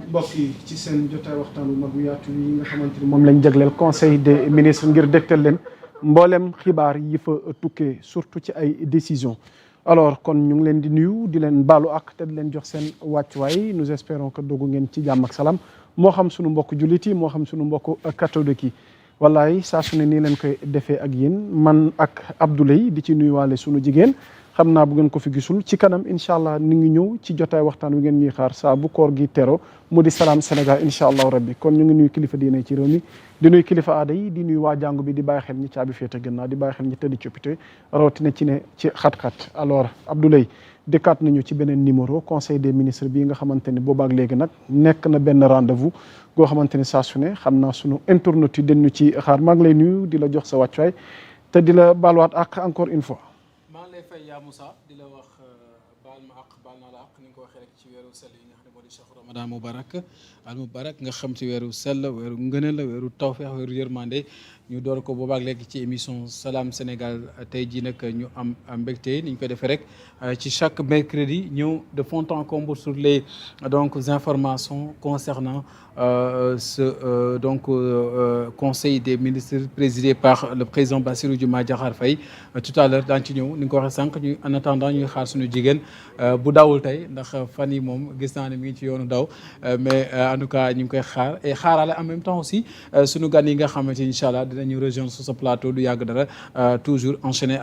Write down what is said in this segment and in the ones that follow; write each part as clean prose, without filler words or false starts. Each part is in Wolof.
mbokk yi ci seen jotaay waxtaan bu mag bu yaatu yi nga xamante ni moom lañ jagleel conseil des ministres ngir dégtal leen mboolem xibaar yi fa tukkee surtout ci ay décisions. alors kon ñu ngi leen di nuyu di leen baalu ak te di leen jox seen wàccuwaay nous espérons que dogu ngeen ci jàmm ak salaam moo xam sunu mbokk jullit yi moo xam sunu mbokk catholique yi. wallaay saa su ne nii leen koy defee ak yéen man ak Abdoulaye di ci nuyuwaale sunu jigéen. xam naa bu ngeen ko fi gisul ci kanam incha allah ni ngi ñëw ci jotaay waxtaan wi ngeen ñuy xaar saa bu koor gi tero mu di Salam Sénégal incha allahu rabbi kon ñu ngi nuyu kilifa diine ci réew mi di nuyu kilifa aada yi di nuyu waa jàngu bi di bàyyi xel ñi caabi féete gannaaw di bàyyi xel ñi tëdd ci hôpital rawatina ci ne ci xat-xat alors Abdoulaye dëkkaat nañu ci beneen numéro conseil des ministres bii nga xamante ni boobaak léegi nag nekk na benn rendez-vous goo xamante ni saa su ne xam naa sunu internautes yi dañu ci xaar maa ngi lay nuyu di la jox sa wàccuwaay te di la baaluwaat ak encore une fois. yaa Moussa di la wax baal ma àq baal naa la àq ni nga ko waxee rek ci weeru sell yi nga xam ne moo di shahru Ramadan mubarak nga xam ci weeru sell weeru ngëneel la weeru tawfeex weeru yërmande ñu door ko boobaak léegi ci émission Salam Sénégal tey jii nag ñu am mbégte ni ñu ko defee rek ci chaque mercredi ñëw de fond en comble sur les informations concernant conseil des ministres présidé par le président Bassirou Diomaye Diakhar Faye tout à l'heure daan ci ñëw ni nga ko waxee sànq ñu en attendant ñuy xaar suñu jigéen bu dawul tey ndax fan yi moom gis naa ne mi ngi ci yoonu daw mais en tout cas ñu ngi koy xaar et xaarale en même temps aussi suñu gan yi nga xamante ni incha allah dinañu rejoindre sur ce plateau du yàgg dara toujours enchaîné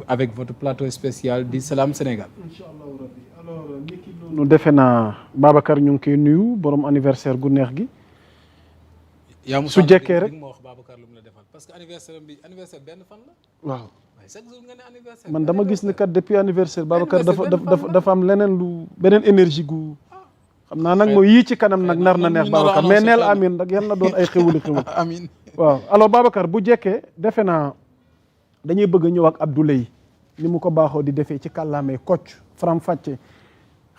avec votre plateau spécial di Salam Sénégal. incha allahu rabbi alors niki noonu defe naa Babacar ñu ngi koy nuyu borom anniversaire gu neex gi. yaa su jekkee rek ma wax Babacar lu mu la defal parce que anniversaire benn fan la. waaw chaque jour nga ne anniversaire. man dama gis ne kat depuis anniversaire Babacar dafa am leneen lu beneen énergie gu. xam naa nag mooy yii ci kanam nag nar na neex Babacar mais neel amin nag yal na doon ay xewuli xewul. amin waaw alors Babacar bu jekkee defe naa dañuy bëgg a ñëw ak Abdoulaye ni mu ko baaxoo di defee ci kàllaamee Kocc faram-fàcce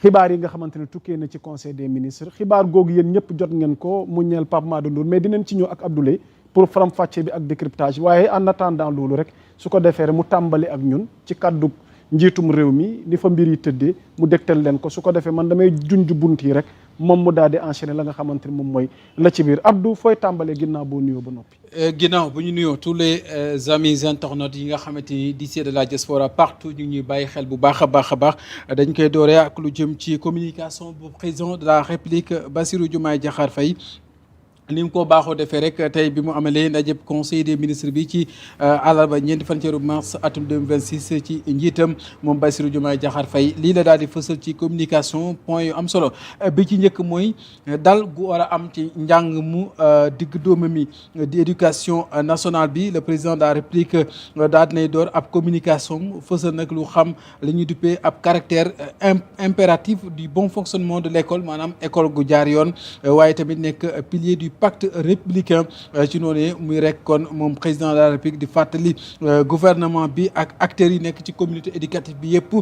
xibaar yi nga xamante ne tukkee na ci conseil des ministres xibaar googu yéen ñëpp jot ngeen ko mu ñeel Pape Made Ndour mais dinañ ci ñëw ak Abdoulaye pour faram-fàcce bi ak décryptage waaye en attendant loolu rek su ko defee rek mu tàmbali ak ñun ci kàddu njiitum réew mi ni fa mbir yi tëddee mu dégtal leen ko su ko defee man damay junj bunt yi rek moom mu daal di enchaîner la nga xamante ni moom mooy la ci biir Abdou fooy tàmbalee ginnaaw boo nuyoo ba noppi. ginnaaw bu ñu nuyoo tous les amis internautes yi nga xamante ni d'ici de la diaspora partout ñu ngi ñuy bàyyi xel bu baax a baax dañ koy dooree ak lu jëm ci communication bu président de la République Bassirou Diomaye Diakhar Faye. ni mu ko baaxoo defee rek tey bi mu amalee ndajeb conseil des ministres bi ci àllarba ñeenti fan ci weeru mars atum 2026 ci njiitam moom Bassirou Diomaye Diakhar Faye lii la daal di fësal ci communication point yu am solo bi ci njëkk mooy dal gu war a am ci njàng mu digg dóomu mi di éducation nationale bi le président de la République daal dinay door ab communication fësal nag lu xam li ñuy duppee ab caractère impératif du bon fonctionnement de l'école maanaam école gu jaar yoon waaye tamit nekk pilier du pacte républicain ci noonu muy rek kon moom président de la République di fàttali gouvernement bi ak acteurs yi nekk ci communauté éducative bi yëpp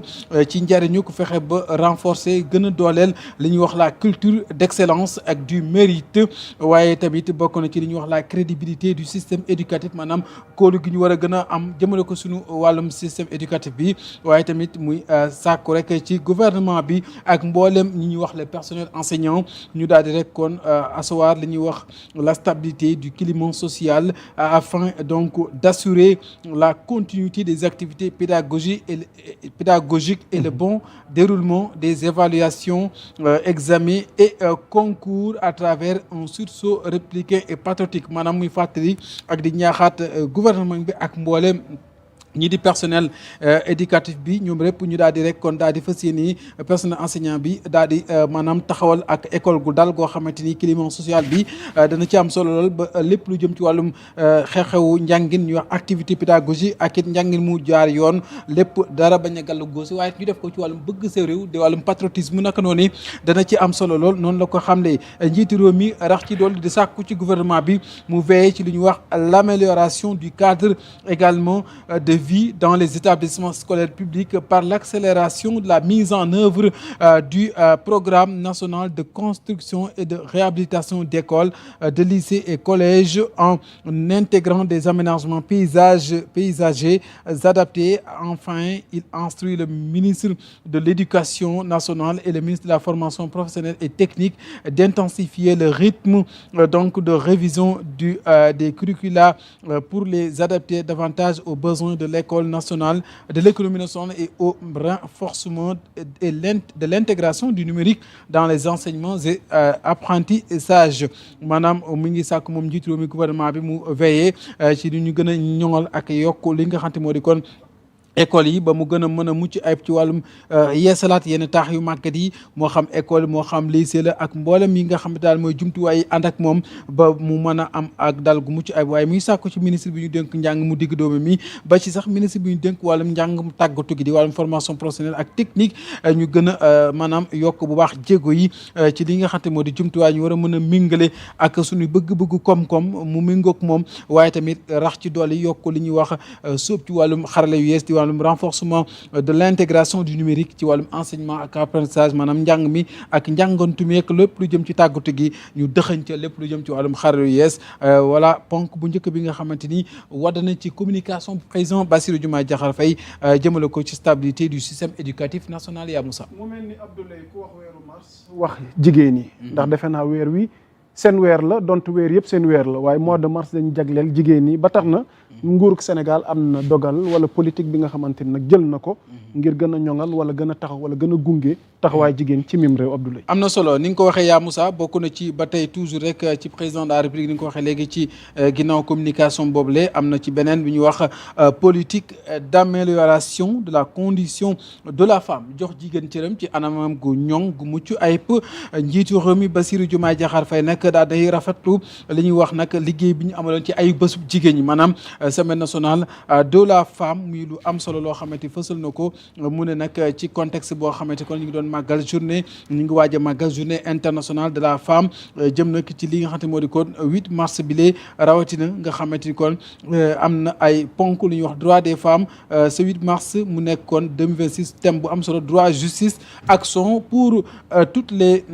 ci njariñu ko fexe ba renforcer gën a dooleel li ñuy wax la culture d'excellence ak du mérite waaye tamit bokk na ci li ñuy wax la crédibilité du système éducatif maanaam kóolu gi ñu war a gën a am jëmale ko suñu wàllum système éducatif bi waaye tamit muy sàkku rek ci gouvernement bi ak mboolem ñi ñuy wax les personnels enseignants ñu daal di rek kon asseoir li ñuy wax la stabilité du climat social afin donc d'assurer la continuité des activités pédagogiques et le bon déroulement des évaluations, examens et concours à travers un sursaut républicain et patriotique maanaam muy fàttali ak di ñaaxaat gouvernement bi ak mboolem ñi di personnel éducatif bi ñoom répp ñu daal di rek kon daal di fas yéene personnel enseignant bi daal di maanaam taxawal ak école gu dal goo xamante ni climat social bi dana ci am solo lool ba lépp lu jëm ci wàllum xew-xewu njàngin ñu wax activité pédagogique ak it njàngin mu jaar yoon lépp dara bañ a gàllu góosi waaye ñu def ko ci wàllum bëgg sa réew di wàllum patriotisme naka noonu dana ci am solo lool noonu la ko xamle njiitu réew mi rax ci dool di sàkku ci gouvernement bi mu veille ci li ñuy wax l'amélioration du cadre également de vie dans les établissements scolaires publics par l'accélération de la mise en œuvre du programme national de construction et de réhabilitation d'écoles, de lycées et collèges en intégrant des aménagements paysagers adaptés. Enfin, il instruit le ministre de l'Éducation nationale et le ministre de la Formation professionnelle et technique d'intensifier le rythme donc de révision des curricula pour les adapter davantage aux besoins de l'école nationale, de l'économie nationale et au renforcement de l'intégration du numérique dans les enseignements et apprentissages. maanaam mi ngi sàkk moom njiitu réew mi gouvernement bi mu veiller ci li ñu gën a ñoŋal ak yokk li nga xamante moo di kon école yi ba mu gën a mën a mucc ayib ci wàllum yeesalaat yenn taax yu màggat yi moo xam école moo xam lycée la ak mboolem yi nga xam ne daal mooy jumtuwaay yi ànd ak moom ba mu mën a am ak dal gu mucc ayib waaye muy sàkku ci ministre bi ñu dénk njàng mu digg doomu mi ba ci sax ministre bi ñu dénk wàllum njàng mu tàggatu gi di wàllum formation professionnelle ak technique ñu gën a maanaam yokk bu baax jéego yi ci li nga xam ne moo di jumtuwaay ñu war a mën a méngale ak suñu bëgg-bëggu koom-koom mu méngoog moom waaye tamit rax ci doole yokk li ñuy wax sóob ci wàllum xarala yu yees wàllum renforcement de l'intégration du numérique ci wàllum enseignement ak apprentissage maanaam njàng mi ak njàngantu mi ak lépp lu jëm ci tàggatu gi ñu dëxañ ca lépp lu jëm ci wàllum xarala yu yees voilà ponk bu njëkk bi nga xamante ni wadd na ci communication président Bassirou Diomaye Diakhar Faye jëmale ko ci stabilité du système éducatif national yaa Moussa. mu mel ni Abdoulaye ku wax weeru mars wax jigéen ñi. ndax defe naa weer wi seen weer la donte weer yëpp seen weer la waaye mois de mars dañu jagleel jigéen ñi ba tax na nguurug Sénégal am na dogal wala politique bi nga xamante ni nag jël na ko ngir gën a ñoŋal wala gën a taxaw wala gën a gunge taxawaay jigéen ci mim réew Abdoulaye. am na solo ni nga ko waxee yaa Moussa bokk na ci ba tey toujours rek ci président de la République ni nga ko waxee léegi ci ginnaaw communication boobule am na ci beneen bi ñuy wax politique d'amélioration de la condition de la femme jox jigéen cëram ci anamam gu ñoŋ gu mucc ayib njiitu réew mi Bassirou Diomaye Diakhar Faye nag daa day rafetlu li ñuy wax nag liggéey bi ñu amaloon ci ay bésub jigéen ñi maanaam semaine nationale de la femme muy lu am solo loo xamante fësal na ko mu ne nag ci contexte boo xamante kon ñu ngi doon màggal journée ñu ngi waaj a màggal journée internationale de la femme jëm nag ci li nga xamante moo di kon 8 mars bi lee rawatina nga xamante ni kon am na ay ponk lu ñuy wax droit des femmes ce 8 mars mu nekk kon 2026 thème bu am solo droit justice action pour toutes les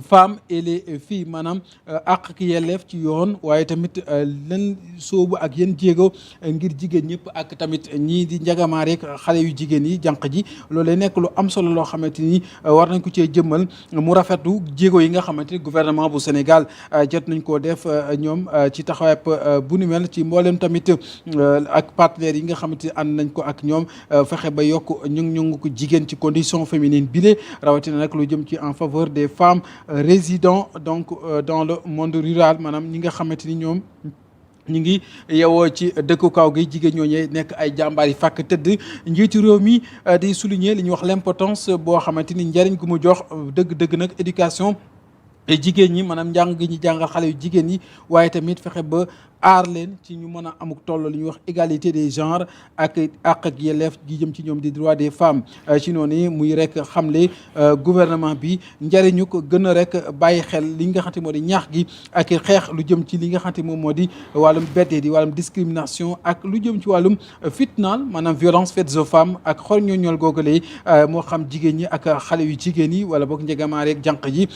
femmes et les filles maanaam àq ak yelleef ci yoon waaye tamit lan soobu ak yéen jéego ngir jigéen ñëpp ak tamit ñii di njagamaar rek xale yu jigéen yi jànq ji loolee nekk lu am solo loo xamante ni war nañ ko cee jëmmal mu rafetlu jéego yi nga xamante ni gouvernement bu Sénégal jot nañ koo def ñoom ci taxawaay bu ni mel ci mboolem tamit ak partenaires yi nga xamante ni ànd nañ ko ak ñoom fexe ba yokk ñu ko jigéen ci condition féminine bile rawatina nag lu jëm ci en faveur des femmes résidents donc dans le monde rural maanaam ñi nga xamante ni ñoom ñu ngi yewoo ci dëkku kaw gi jigéen ñooñee nekk ay jàmbaar yi fàkk tëdd njiitu réew mi di souligner li ñuy wax l'importance boo xamante ni njëriñ gu mu jox dëgg-dëgg nag éducation jigéen ñi maanaam njàng gi ñu jàngal xale yu jigéen ñi waaye tamit fexe ba aar leen ci ñu mën a amuk toll li ñuy wax égalité des genres ak àq ak yelleef gi jëm ci ñoom di droit des femmes ci noonu muy rek xamle gouvernement bi njëriñu ko gën a rek bàyyi xel li nga xamante moo di ñaax gi ak xeex lu jëm ci li nga xamante moom moo di wàllum bedde di wàllum discrimination ak lu jëm ci wàllum fitnaal maanaam violence faite aux femmes ak xor ñooñol googalee moo xam jigéen ñi ak xale yu jigéen yi wala boog njegamaar rek jànq ji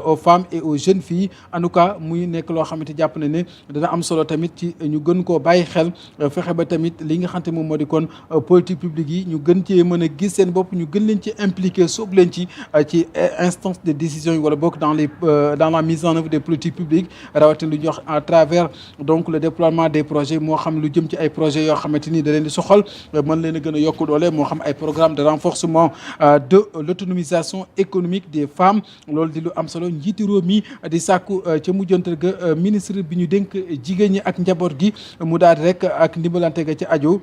aux femmes et aux jeunes filles en tout cas muy nekk loo xamante jàpp na ne dana am solo tamit ci ñu gën koo bàyyi xel fexe ba tamit li nga xamante moom moo di kon politique publique yi ñu gën cee mën a gis seen bopp ñu gën leen ci impliqué soob leen ci instance de décision yi wala bokk dans la mise en œuvre des politiques publiques rawatina lu ñu wax à travers donc le déploiement des projets moo xam lu jëm ci ay projets yoo xamante ni da leen di soxal mën leen a gën a yokk doole moo xam ay programme de renforcement de l'autonomisation économique des femmes loolu di lu am solo njiiti réew mi di sàkku ca mujjantal ga ministre bi ñu dénk jigéen ñi ak njaboot gi mu daal di rek ak ndimbalante ga ci aju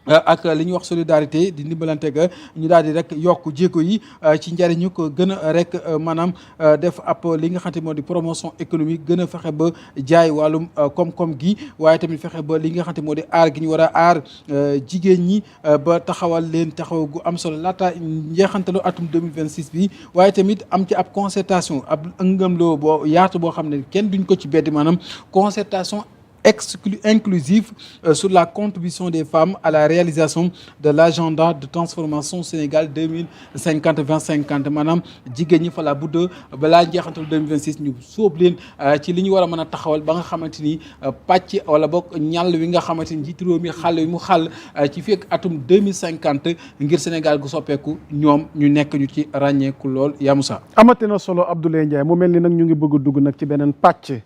ak li ñuy wax solidarité di ndimbalante ga ñu daal di rek yokk jéego yi ci njëriñu ko gën a rek maanaam def ab li nga xamante moo di promotion économique gën a fexe ba jaay wàllum koom-koom gi waaye tamit fexe ba li nga xamante moo di aar gi ñu war a aar jigéen ñi ba taxawal leen taxaw gu am solo laata njeexantalu atum 2026 bi waaye tamit am ci ab concertation ab ëngamloo boo yaatu boo xam ne kenn duñ ko ci beddi maanaam concertation inclusif sur la contribution des femmes à la réalisation de l'agenda de transformation Sénégal 2050 maanaam jigéen ñi fa la budd balaa njeexantal 2026 ñu sóob leen ci li ñu war a mën a taxawal ba nga xamante ni pàcc wala boog ñàll wi nga xamante ni njiitu réew mi xàll wi mu xàll ci fekk atum 2050 ngir Sénégal gu soppeeku ñoom ñu nekk ñu ci ràññeeku lool yaa Moussa. amati na solo Abdoulaye Ndiaye mu mel ni nag ñu ngi bëgg a dugg nag ci beneen pàcc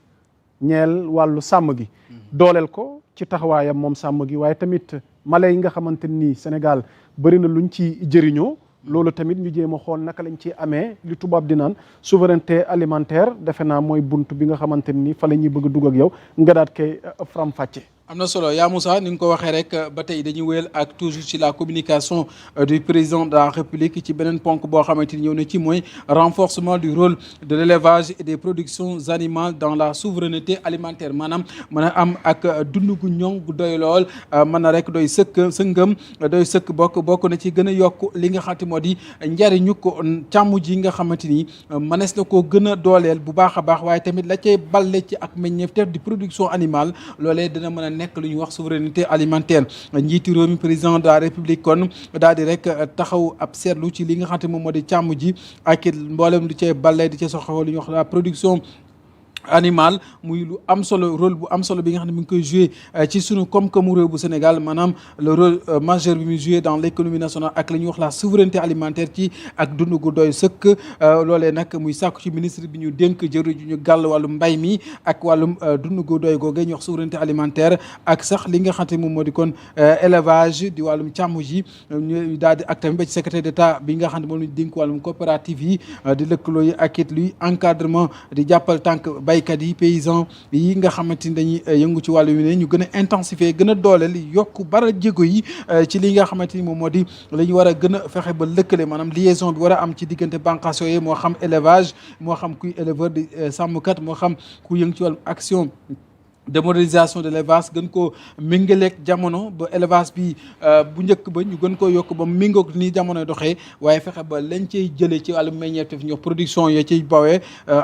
ñeel wàllu sàmm gi dooleel ko ci taxawaayam moom sàmm gi waaye tamit mala yi nga xamante ni Sénégal bëri na luñ ci jëriñoo loolu tamit ñu jéem a xool naka lañ ci amee li tubaab di naan souveraineté alimentaire defe naa mooy bunt bi nga xamante ni fa la ñuy bëgg a dugg ak yow nga daat koy faram-fàcce. am na solo yaa Moussa ni nga ko waxee rek ba tey dañuy wéyal ak toujours ci la communication du président de la République ci beneen ponk boo xamante ni ñëw na ci mooy renforcement du rôle de l'élevage et des productions animales dans la souveraineté alimentaire maanaam mën a am ak dund gu ñoŋ gu doy lool mën na rek doy sëngëm doy sëkk bokk na ci gën a yokk li nga xamante moo di njariñu ko càmm ji nga xamante ni mënees na koo gën a dooleel bu baax a baax waaye tamit la cay balle ci ak meññeef di production animale loolee dina mën a nekk lu ñuy wax souveraineté alimentaire njiitu réew mi président de la république kon daal di rek taxaw ab seetlu ci li nga xamante moom moo di càmm ji ak it mboolem di cay balle di ca soxla lu ñuy wax la production animal muy lu am solo rôle bu am solo bi nga xam ne mi ngi koy joué ci sunu koom-koomu réew bu Sénégal maanaam le rôle majeur bi muy joué dans l'économie nationale ak la ñuy wax la souveraineté alimentaire ci ak dund gu doy sëkk loolee nag muy sàkku ci ministre bi ñu dénk jëriñ ñu gàll wàllum mbay mi ak wàllum dund gu doy googee ñu wax souveraineté alimentaire ak sax li nga xam ne moom moo di kon élevage di wàllum càmm ji ñu daal di ak tamit ba ci secrétaire d'État bi nga xam ne moom la ñu dénk wàllum coopérative yi di lëkkaloo yi ak it luy encadrement di jàppal tànk baykat yi paysans yi nga xamante ni dañuy yëngu ci wàllu wi ne ñu gën a intensifier gën a dooleel yokk bara jéego yi ci li nga xamante ni moom moo di la ñu war a gën a fexe ba lëkkale maanaam liaison bi war a am ci diggante bànqaas yooyu moo xam élevage moo xam kuy éleveur di sàmmkat moo xam ku yëngu ci wàllum action de modernisation de l'élevage gën koo méngaleeg jamono ba élevage bi bu njëkk ba ñu gën koo yokk ba méngoog nii jamono doxee waaye fexe ba lañ cay jëlee ci wàllu meññeef ñu production ya ciy bawee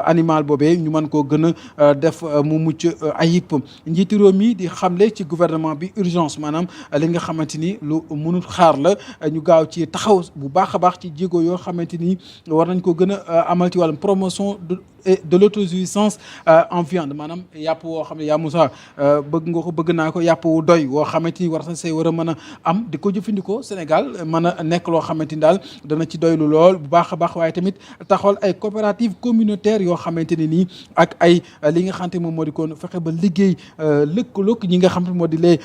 animal boobee ñu mën koo gën a def mu mucc ayib njiitu réew mi di xamle ci gouvernement bi urgence maanaam li nga xamante ni lu mënul xaar la ñu gaaw ci taxaw bu baax a baax ci jéego yoo xamante ni war nañ ko gën a amal ci wàllum promotion de l'autosuffisance en viande maanaam yàpp woo xam ne yaa Moussa bëgg nga ko bëgg naa ko yàpp wu doy woo xamante ni war na say war a mën a am di ko jëfandikoo Sénégal mën a nekk loo xamante ni daal dana ci doylu lool bu baax a baax waaye tamit taxawal ay coopératives communautaires yoo xamante ne nii ak ay li nga xamante moom moo di kon fexe ba liggéey lëkkaloog ñi nga xam ne moo di les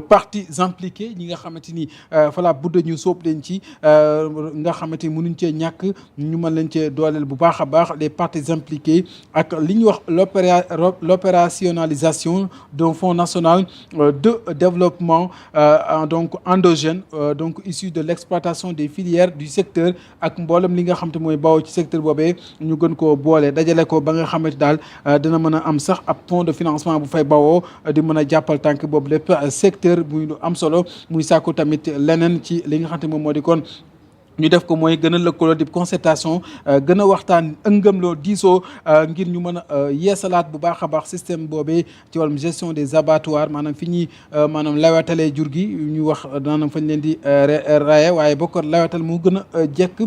parties impliquées ñi nga xamante ni voilà budda ñu sóob leen ci nga xamante ni mënuñ cee ñàkk ñu mën leen cee dooleel bu baax a baax les parties impliquées ak li ñuy wax l'opérationnalisation d'un fonds national de développement donc endogène donc issu de l'exploitation des filières du secteur ak mboolem li nga xam te mooy bawoo ci secteur boobee ñu gën koo boole dajale ko ba nga xamante daal dina mën a am sax ab fonds de financement bu fay bawoo di mën a jàppal tànk boobu lépp secteur muy lu am solo muy sàkku tamit leneen ci li nga xam te moom moo di kon ñu def ko mooy gën a lëkkaloo di concertation gën a waxtaan ëngëmloo diisoo ngir ñu mën a yeesalaat bu baax a baax système boobee ci wàllum gestion des abattoirs maanaam fi ñuy maanaam lawetalee jur gi ñu wax maanaam fañ leen di raye waaye bokk lawetal mu gën a jekk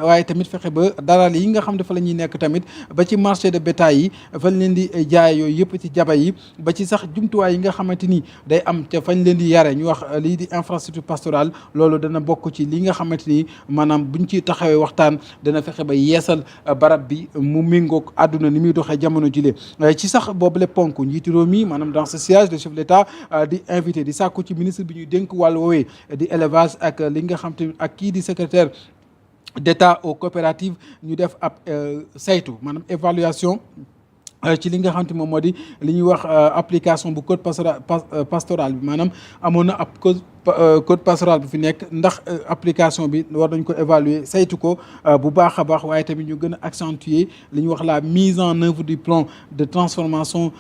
waaye tamit fexe ba daral yi nga xam dafa la ñuy nekk tamit ba ci marché de bétail yi fañ leen di jaay yooyu yëpp ci jaba yi ba ci sax jumtuwaay yi nga xamante ni day am ca fañ leen di yare ñu wax lii di infrastructure pastorale loolu dana bokk ci li nga xamante ni maanaam buñ ci taxawee waxtaan dana fexe ba yeesal barab bi mu méngoog àdduna ni muy doxee jamono jile ci sax boobu le ponk njiitu réew mi maanaam dans ce siège le chef de l'État di invité di sàkku ci ministre bi ñuy dénk wàllu woowee di élevage ak li nga xam te ak kii di secrétaire d'État aux coopératives ñu def ab saytu maanaam évaluation ci li nga xam te moom moo di li ñuy wax application bu code pastoral bi maanaam amoon na ab code code pastoral bu fi nekk ndax application bi war nañ ko évaluer saytu ko bu baax a baax waaye tamit ñu gën a accentuer li ñuy wax la mise en œuvre du plan de transformation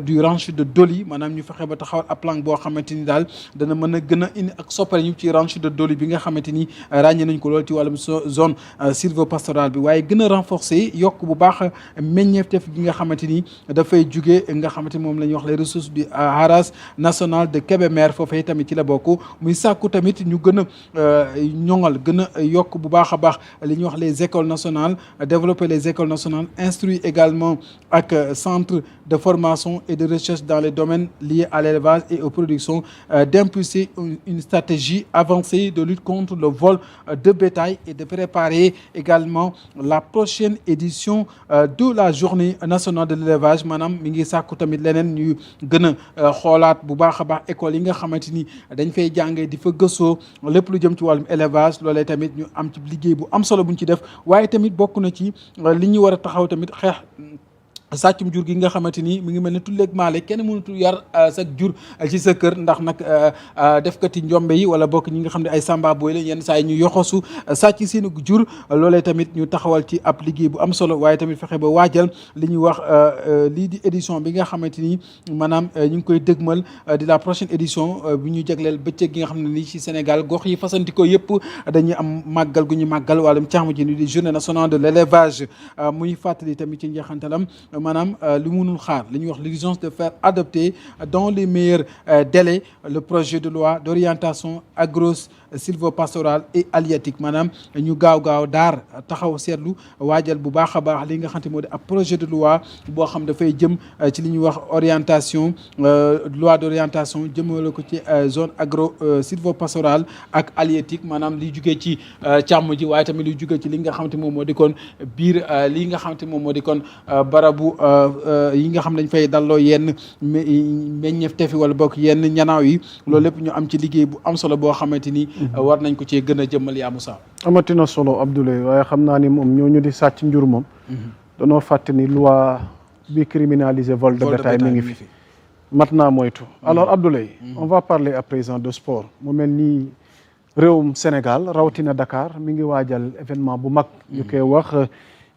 du ranch de Doli maanaam ñu fexe ba taxawal ab plan boo xamante ni daal dana mën a gën a indi ak soppare ñu ci ranch de Doli bi nga xamante ni ràññee nañ ko lool ci wàllum zone sylvopastorale bi waaye gën a renforcer yokk bu baax meññeef gi nga xamante ni dafay jugee nga xamante ni moom la ñuy wax les ressources du haras national de Kébémer foofee tamit ci la bokk muy sàkku tamit ñu gën a ñoŋal gën a yokk bu baax a baax li ñuy wax les écoles nationales développer les écoles nationales instruire également ak centre de formation et de recherche dans les domaines liés à l'élevage et aux productions d'impulser une stratégie avancée de lutte contre le vol de bétail et de préparer également la prochaine édition de la journée nationale de l'élevage maanaam mi ngi sàkku tamit leneen ñu gën a xoolaat bu baax a baax école yi nga xamante ni dañ fay jàngee di fa gëstoo lépp lu jëm ci wàllum élevage loolee tamit ñu am ci liggéey bu am solo buñ ci def waaye tamit bokk na ci li ñu war a taxaw tamit xeex sàccum jur gi nga xamante ni mi ngi mel ne tulleeg maale kenn mënutu yar sa jur ci sa kër ndax nag defkati njombe yi wala bokk ñi nga xam ne ay samba booy la yenn saa yi ñu yoxosu sàcc seen jur loolee tamit ñu taxawal ci ab liggéey bu am solo waaye tamit fexe ba waajal li ñuy wax lii di édition bi nga xamante ni maanaam ñu ngi koy dëgmal di la prochaine édition bi ñu jagleel bëccëg gi nga xam ne nii ci Sénégal gox yi fasantikoo yëpp dañuy am màggal gu ñu màggal wàllum càmm ji ni di journée nationale de l'élevage muy fàttali tamit ci njeexantalam maanaam li munul xaar li ñuy wax l'urgence de faire adopter dans les meilleurs délais le projet de loi d'orientation agro-sylvo-pastorale et halieutique maanaam ñu gaaw daar taxaw seetlu waajal bu baax a baax li nga xam te moo di ab projet de loi boo xam dafay jëm ci li ñuy wax orientation loi d'orientation jëmale ko ci zone agro-sylvo-pastorale ak halieutique maanaam li jugee ci càmm ji waaye tamit li jugee ci li nga xam te moom moo di kon biir li nga xam te moom moo di kon barabu yi nga xam dañ fay dalloo yenn meññeef tefi wala bokk yenn ñanaaw yi loolu lépp ñu am ci liggéey bu am solo boo xamante ni war nañ ko cee gën a jëmmal yaa Moussa amatina solo Abdoulaye waaye xam naa ni moom ñooñu di sàcc njur moom danoo fàtte ni loi bi criminaliser vol de bétail mi ngi fi mat naa moytu alors Abdoulaye on va parler à présent de sport mu mel ni réewum Sénégal rawatina Dakar mi ngi waajal événement bu mag ñu koy wax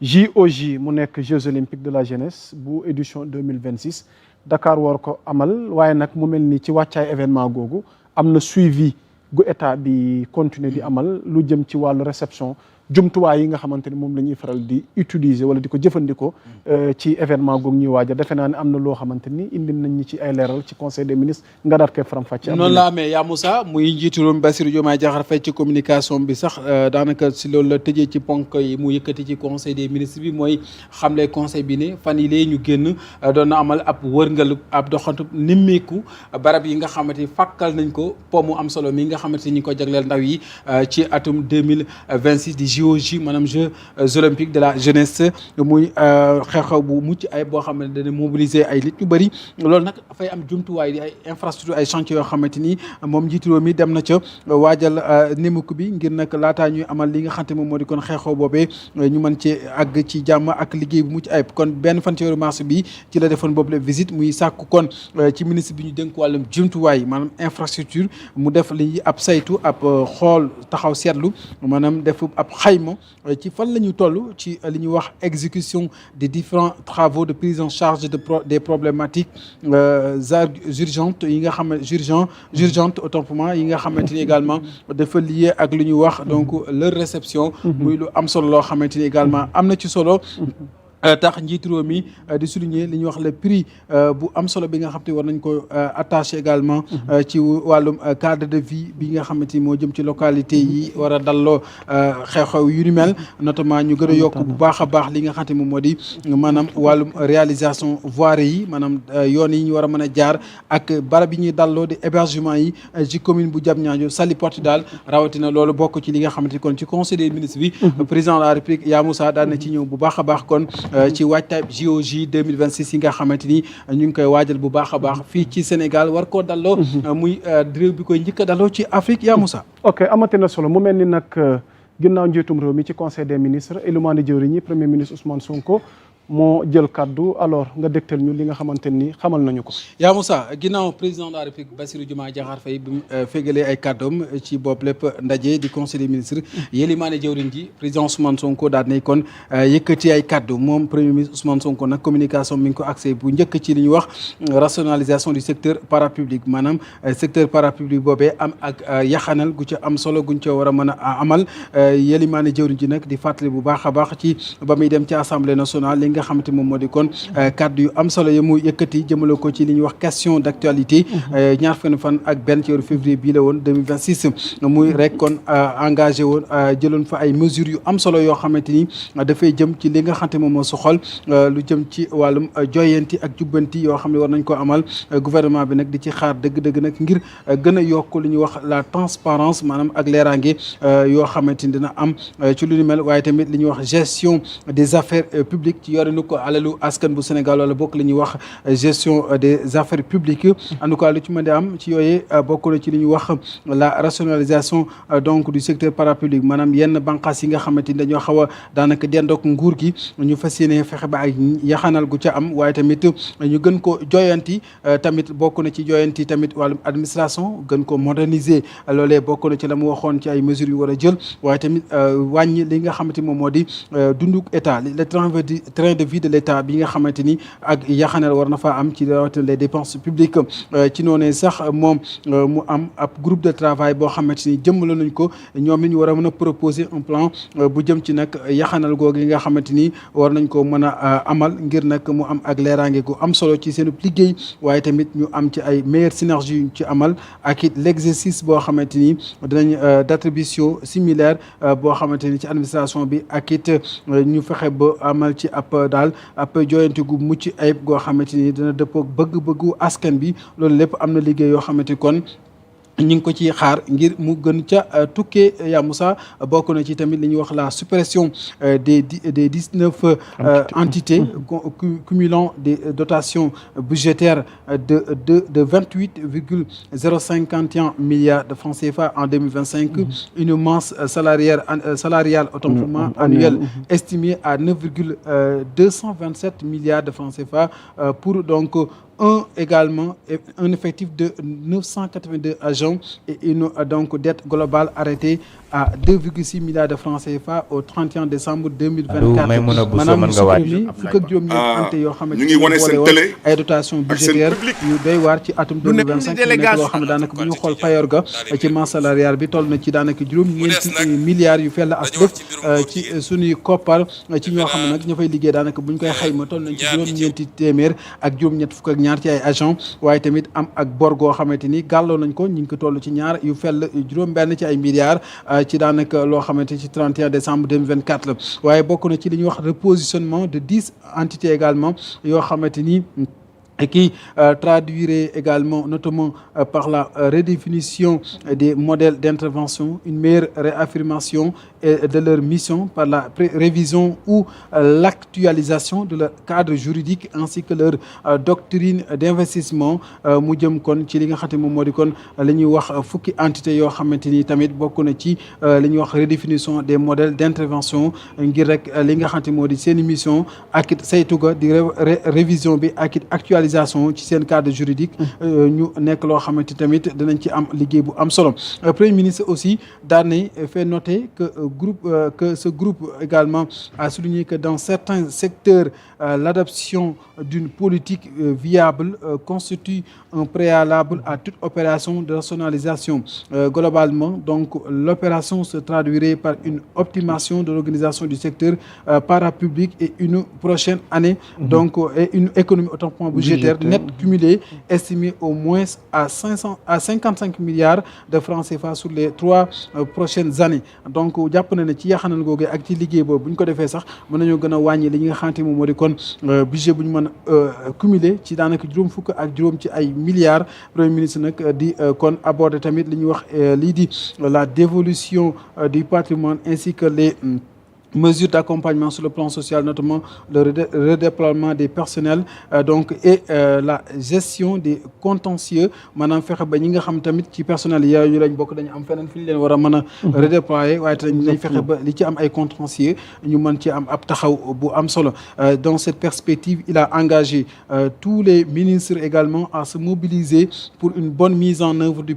JOJ mu nekk Jeux olympiques de la jeunesse bu édition 2026 Dakar war ko amal waaye nag mu mel ni ci wàccaay événement googu am na suivi gu état bi continuer di amal lu jëm ci wàllu réception jumtuwaay yi nga xamante ni moom la ñuy faral di utiliser wala di ko jëfandikoo ci événement googu ñuy waaja defe naa ne am na loo xamante ni indi nañ ñi ci ay leeral ci conseil des ministres nga daat koy faram-fàcce noonu la amee yaa Moussa muy njiitu réew mi Bassirou Diomaye Diakhar Faye ci communication bi sax daanaka si loolu la tëjee ci ponk yi mu yëkkati ci conseil des ministres bi mooy xamle conseil bi ne fan yi lee ñu génn doon na amal ab wërngalu ab doxantu nimmeeku barab yi nga xamante ni fàkkal nañ ko po mu am solo mi nga xamante ni ñi ko jagleel ndaw yi ci atum 2026 di JOJ maanaam Jeux olympiques de la jeunesse muy xew-xew bu mucc ay boo xam ne dana mobiliser ay nit ñu bëri loolu nag dafay am jumtuwaay di ay infrastructure ay chantier yoo xamante ni moom njiitu réew mi dem na ca waajal nemmeeku bi ngir nag laataa ñuy amal li nga xamante moom moo di kon xew-xew boobee ñu mën ci àgg ci jàmm ak liggéey bu mucc ayib kon benn fan ci weeru mars bi ci la defoon boobu la visite muy sàkku kon ci ministre bi ñu dénk wàllum jumtuwaay maanaam infrastructure mu def li ab saytu ab xool taxaw seetlu maanaam def ab xayma ci fan la ñu toll ci li ñuy wax exécution des différents travaux de prise en charge des problématiques urgentes yi nga xam ne urgentes autant pour moi yi nga xamante ni également dafa lié ak lu ñuy wax donc leur réception muy lu am solo loo xamante ni également am na ci solo tax njiitu réew mi di souligner li ñuy wax le prix bu am solo bi nga xam te war nañ ko attaché également ci wàllum cadre de vie bi nga xamante ni moo jëm ci localité yi war a dalloo xew-xew yu ni mel notamment ñu gën a yokk bu baax a baax li nga xam te moom moo di maanaam wàllum réalisation voirie yi maanaam yoon yi ñu war a mën a jaar ak barab yi ñuy dalloo di hébergement yi ci commune bu Diamniadio Saly Portudal rawatina loolu bokk ci li nga xamante ni kon ci conseil des ministres bi président de la république yaa Moussa daan na ci ñëw bu baax a baax kon ci waajtaay JOJ 2026 yi nga xamante ni ñu ngi koy waajal bu baax a baax fii ci Sénégal war koo dalloo muy réew bi koy njëkk a dalloo ci Afrique yaa Moussa ok amati na solo mu mel ni nag ginnaaw njiitum réew mi ci conseil des ministres élumaani jëwriñ ñi premier ministre Ousmane Sonko moo jël kaddu alors nga dégtal ñu li nga xamante ni xamal nañu ko. yaa Moussa ginnaaw président de la République Bassirou Diomaye Diakhar Faye bi mu fégalee ay kàddoom ci bopp lépp ndaje di conseil des ministres yélimaane jawriñ ji président Ousmane Sonko daal nay kon yëkkati ay kàddu moom premier ministre Ousmane Sonko nag communication mi ngi ko accès bu njëkk ci li ñuy wax rationalisation du secteur parapublic maanaam secteur parapublic boobee am ak yaxanal gu ca am solo guñ ca war a mën a amal yélimaane jawriñ ji nag di fàttali bu baax a baax ci ba muy dem ci assemblée nationale li nga xamante moom moo di kon kàddu yu am solo yi mu yëkkati jëmale ko ci li ñuy wax question d' actualité ñaar fan ak benn ci weeru février bii la woon 2026 muy rek kon engagé woon jëloon fa ay mesures yu am solo yoo xamante ni dafay jëm ci li nga xamante moom moo soxal lu jëm ci wàllum joyanti ak jubbanti yoo xam ne war nañ ko amal gouvernement bi nag di ci xaar dëgg-dëgg nag ngir gën a yokk li ñuy wax la transparence maanaam ak leeraange yoo xamante ni dina am ci lu ni mel waaye tamit li ñuy wax gestion des affaires publiques ci yorinu ko alalu askan bu Sénégal wala bokk li ñuy wax gestion des affaires publiques en tout cas lu ci mën di am ci yooyu bokk na ci li ñuy wax la rationalisation donc du secteur parapublic maanaam yenn bànqaas yi nga xamante ni dañoo xaw a daanaka dendook nguur gi ñu fas yéene fexe ba ay yaxanal gu ca am waaye tamit ñu gën ko joyanti tamit bokk na ci joyanti tamit wàllum administration gën ko moderniser loolee bokk na ci la mu waxoon ci ay mesures yu war a jël waaye tamit wàññi li nga xamante moom moo di dunduk état le train de vie de l' état bi nga xamante ni ak yaxanal war na faa am ci rawatina les dépenses publiques ci noonu sax moom mu am ab groupe de travail boo xamante ni jëmmala nañ ko ñoom it ñu war a mën a proposer un plan bu jëm ci nag yaxanal googu yi nga xamante ni war nañ ko mën a amal ngir nag mu am ak leeraange gu am solo ci seen liggéey waaye tamit ñu am ci ay meilleures synergies yu ci amal ak it l' exercice boo xamante ni dinañ d' attribution similaire boo xamante ni ci administration bi ak it ñu fexe ba amal ci ab daal ab joyante gu mucc ayib goo xamante ni dina dëppoog bëgg-bëggu askan bi loolu lépp am na liggéey yoo xamante kon ñu ngi ko ci xaar ngir mu gën ca tukkee yaa Moussa bokk na ci tamit li ñuy wax la suppression des 19 entités cumulant des dotations budgétaires de 28,051 milliards de francs CFA en 2025 une masse salariale autant pour moi annuelle estimée à 9,227 milliards de francs CFA pour donc également un effectif de 982 agents et une donc dette globale arrêtée à 2,6 milliards de francs CFA au 31 décembre 2024 maanaam supprimer fukk ak juróom-ñeent ante yoo xamante ni boole woon ay dotation budgétaire yu doy waar ci atum 2025 nekk loo xam ne daanaka bu ñu xool payoor ga ci masse salariale bi toll na ci daanaka juróom-ñeenti milliards yu fell as def ci suñuy koppar ci ñoo xam ne nag ña fay liggéey daanaka bu ñu koy xayma toll nañ ci juróom-ñeenti téeméer ak juróom-ñett fukk ak ñaar ci ay agent waaye tamit am ak bor goo xamante ni gàlloo nañ ko ñu ngi ko toll ci ñaar yu fell juróom-benn ci ay milliards ci daanaka loo xamante ci 31 décembre 2024 la waaye bokk na ci li ñuy wax repositionnement de 10 entités également yoo xamante ni et qui traduirait également notamment par la redéfinition des modèles d'intervention, une meilleure réaffirmation de leur mission par la révision ou l'actualisation de leur cadre juridique ainsi que leur doctrine d'investissement mu jëm kon ci li nga xam ne moom moo di kon li ñuy wax fukki entité yoo xamante ni tamit bokk na ci li ñuy wax redéfinition des modèles d'intervention ngir rek li nga xam ne moo di seen mission ak it saytu ga di révision bi ak it actualisation ci seen cadre juridique ñu nekk loo xamante tamit dinañ ci am liggéey bu am solo premier ministre aussi daan na fait noter que ce groupe également a souligné que dans certains secteurs l'adoption d'une politique viable constitue un préalable à toute opération de rationalisation globalement donc l'opération se traduirait par une optimisation de l'organisation du secteur parapublic et une prochaine année donc et une économie autant pour moi budgétaire net cumulé estimé au moins à 55 milliards de francs CFA sur les 3 prochaines années donc jàpp na ne ci yaxanal googu ak ci liggéey boobu bu ñu ko defee sax mën nañoo gën a wàññi li nga xamante moom moo di kon budget bu ñu mën a cumuler ci daanaka juróom fukk ak juróom ci ay milliards premier ministre nag di kon aborder tamit li ñuy wax lii di la dévolution du patrimoine ainsi que mesures d'accompagnement sur le plan social, notamment le redéploiement des personnels donc et la gestion des contentieux maanaam fexe ba ñi nga xam tamit ci personnel yooyu lañ bokk dañu am feneen fi ñu leen war a mën a redéployer waaye tamit nañ fexe ba li ci am ay contentieux ñu mën ci am ab taxaw bu am solo. Dans cette perspective, il a engagé tous les ministres également à se mobiliser pour une bonne mise en œuvre du